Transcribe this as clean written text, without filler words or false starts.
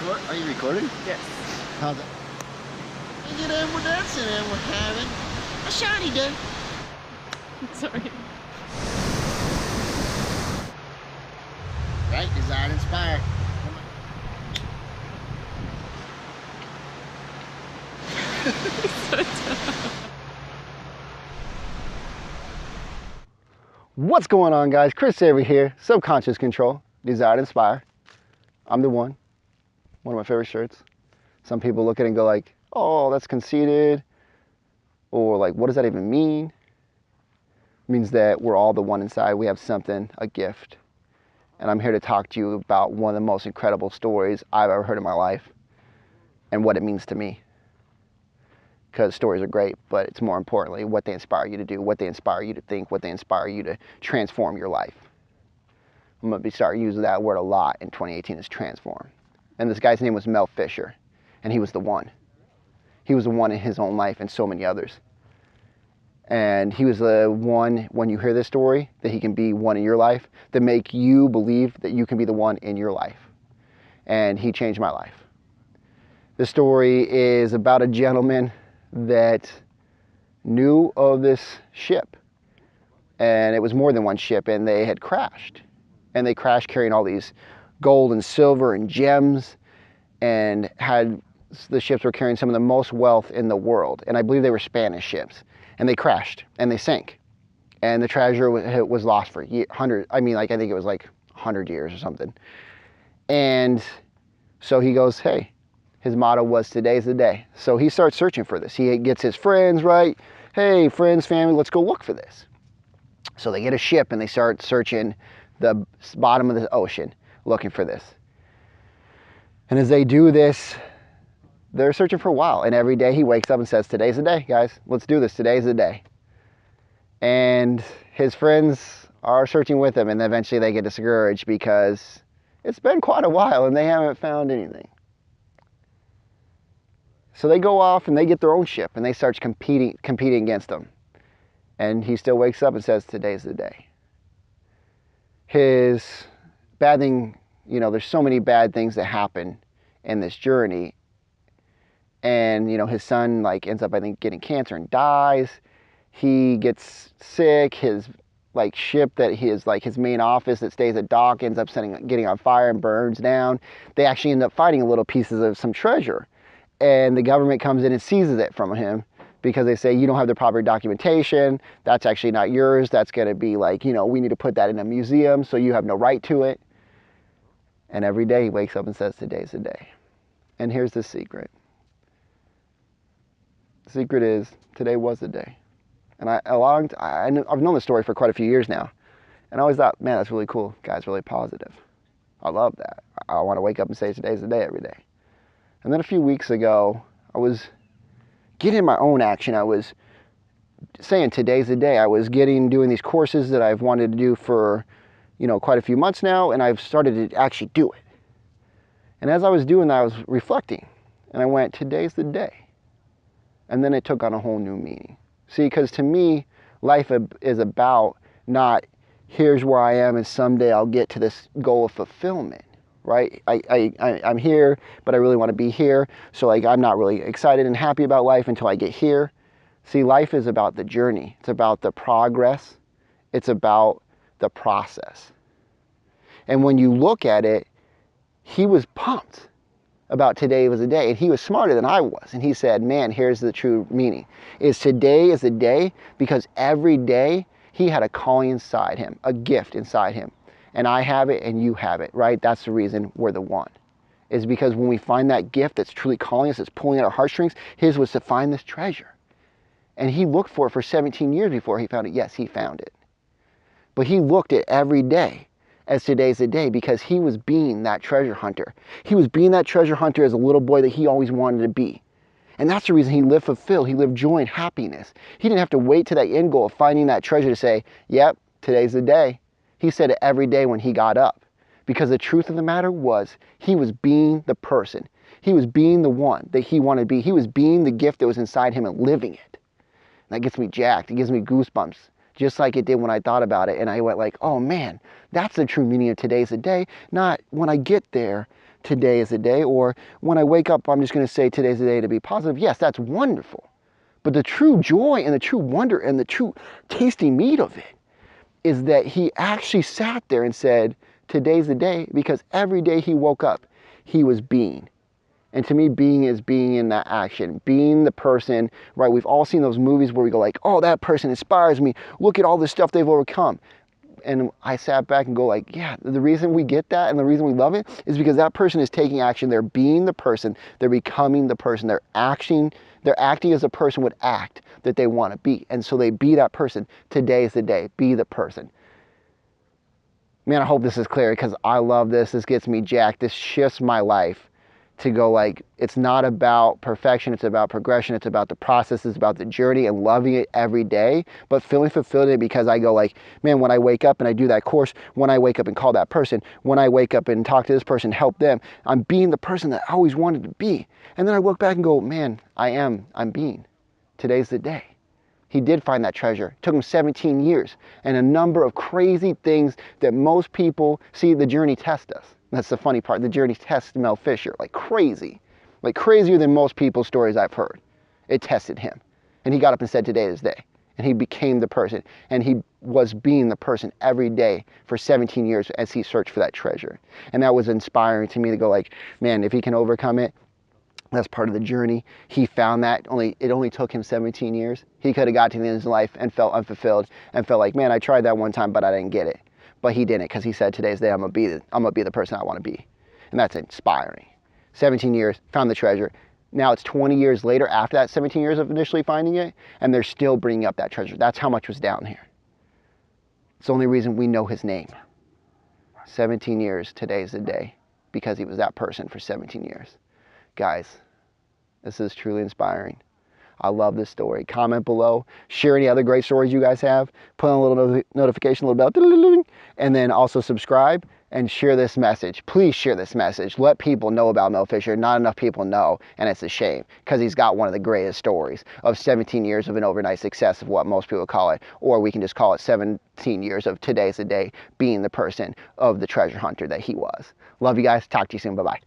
Are you recording? Yes. How's it? You know, we're dancing and we're having a shiny day. Sorry. Right? Design inspired. What's going on, guys? Chris Avery here. Subconscious Control, Desire to Inspire. I'm the one of my favorite shirts. Some people look at it and go like, oh, that's conceited. Or like, what does that even mean? It means that we're all the one inside. We have something, a gift. And I'm here to talk to you about one of the most incredible stories I've ever heard in my life and what it means to me. Because stories are great, but it's more importantly what they inspire you to do, what they inspire you to think, what they inspire you to transform your life. I'm going to start using that word a lot in 2018 is transform. And this guy's name was Mel Fisher, and he was the one. He was the one in his own life and so many others. And he was the one, when you hear this story, that he can be one in your life, that make you believe that you can be the one in your life. And he changed my life. This story is about a gentleman that knew of this ship. And it was more than one ship, and they had crashed. And they crashed carrying all these gold and silver and gems, and the ships were carrying some of the most wealth in the world. And I believe they were Spanish ships. And they crashed, and they sank. And the treasure was lost for I think it was like 100 years or something. And so he goes, hey, his motto was, today's the day. So he starts searching for this. He gets his friends, right? Hey, friends, family, let's go look for this. So they get a ship, and they start searching the bottom of the ocean, looking for this. And as they do this, they're searching for a while. And every day he wakes up and says, today's the day, guys. Let's do this. Today's the day. And his friends are searching with him, and eventually they get discouraged because it's been quite a while and they haven't found anything. So they go off and they get their own ship, and they start competing against them. And he still wakes up and says, today's the day. His bad thing, there's so many bad things that happen in this journey. And, his son, ends up, I think, getting cancer and dies. He gets sick. His, ship that his main office that stays at dock ends up getting on fire and burns down. They actually end up finding little pieces of some treasure. And the government comes in and seizes it from him because they say, you don't have the proper documentation. That's actually not yours. That's going to be we need to put that in a museum, so you have no right to it. And every day he wakes up and says, today's the day. And here's the secret. The secret is, today was the day. And I've known this story for quite a few years now. And I always thought, man, that's really cool. Guy's really positive. I love that. I want to wake up and say today's the day every day. And then a few weeks ago, I was getting my own action. I was saying today's the day. I was doing these courses that I've wanted to do for, quite a few months now. And I've started to actually do it. And as I was doing that, I was reflecting. And I went, today's the day. And then it took on a whole new meaning. See, because to me, life is about not, here's where I am and someday I'll get to this goal of fulfillment, right? I'm here, but I really want to be here. So I'm not really excited and happy about life until I get here. See, life is about the journey. It's about the progress. It's about the process. And when you look at it, he was pumped about today was a day, and he was smarter than I was, and he said, man, here's the true meaning, is today is a day because every day he had a calling inside him, a gift inside him, and I have it and you have it, right? That's the reason we're the one, is because when we find that gift that's truly calling us, that's pulling at our heartstrings, his was to find this treasure, and he looked for it for 17 years before he found it. Yes, he found it, but he looked at every day as today's the day because he was being that treasure hunter. He was being that treasure hunter as a little boy that he always wanted to be. And that's the reason he lived fulfilled. He lived joy and happiness. He didn't have to wait to that end goal of finding that treasure to say, yep, today's the day. He said it every day when he got up. Because the truth of the matter was, he was being the person. He was being the one that he wanted to be. He was being the gift that was inside him and living it. And that gets me jacked. It gives me goosebumps. Just like it did when I thought about it. And I went like, oh man, that's the true meaning of today's the day. Not when I get there, today is the day. Or when I wake up, I'm just going to say today's the day to be positive. Yes, that's wonderful. But the true joy and the true wonder and the true tasty meat of it is that he actually sat there and said, today's the day, because every day he woke up, he was being. And to me, being is being in that action, being the person, right? We've all seen those movies where we go like, oh, that person inspires me. Look at all the stuff they've overcome. And I sat back and go like, yeah, the reason we get that and the reason we love it is because that person is taking action. They're being the person. They're becoming the person. They're acting as a person would act that they want to be. And so they be that person. Today is the day. Be the person. Man, I hope this is clear because I love this. This gets me jacked. This shifts my life to go like, it's not about perfection. It's about progression. It's about the process. It's about the journey and loving it every day, but feeling fulfilled in it because I go like, man, when I wake up and I do that course, when I wake up and call that person, when I wake up and talk to this person, help them, I'm being the person that I always wanted to be. And then I look back and go, man, I'm being. Today's the day. He did find that treasure. It took him 17 years and a number of crazy things that most people see. The journey test us. That's the funny part. The journey tests Mel Fisher like crazy, like crazier than most people's stories I've heard. It tested him. And he got up and said, today is the day. And he became the person. And he was being the person every day for 17 years as he searched for that treasure. And that was inspiring to me to go like, man, if he can overcome it, that's part of the journey. He found that it only took him 17 years. He could have got to the end of his life and felt unfulfilled and felt like, man, I tried that one time, but I didn't get it. But he didn't, because he said, today's the day I'm gonna be the person I want to be. And that's inspiring. 17 years, found the treasure. Now it's 20 years later after that 17 years of initially finding it, and they're still bringing up that treasure. That's how much was down here. It's the only reason we know his name. 17 years, today's the day, because he was that person for 17 years. Guys, this is truly inspiring. I love this story. Comment below. Share any other great stories you guys have. Put on a little notification, a little bell, and then also subscribe and share this message. Please share this message. Let people know about Mel Fisher. Not enough people know, and it's a shame because he's got one of the greatest stories of 17 years of an overnight success of what most people call it, or we can just call it 17 years of today's the day being the person of the treasure hunter that he was. Love you guys. Talk to you soon. Bye-bye.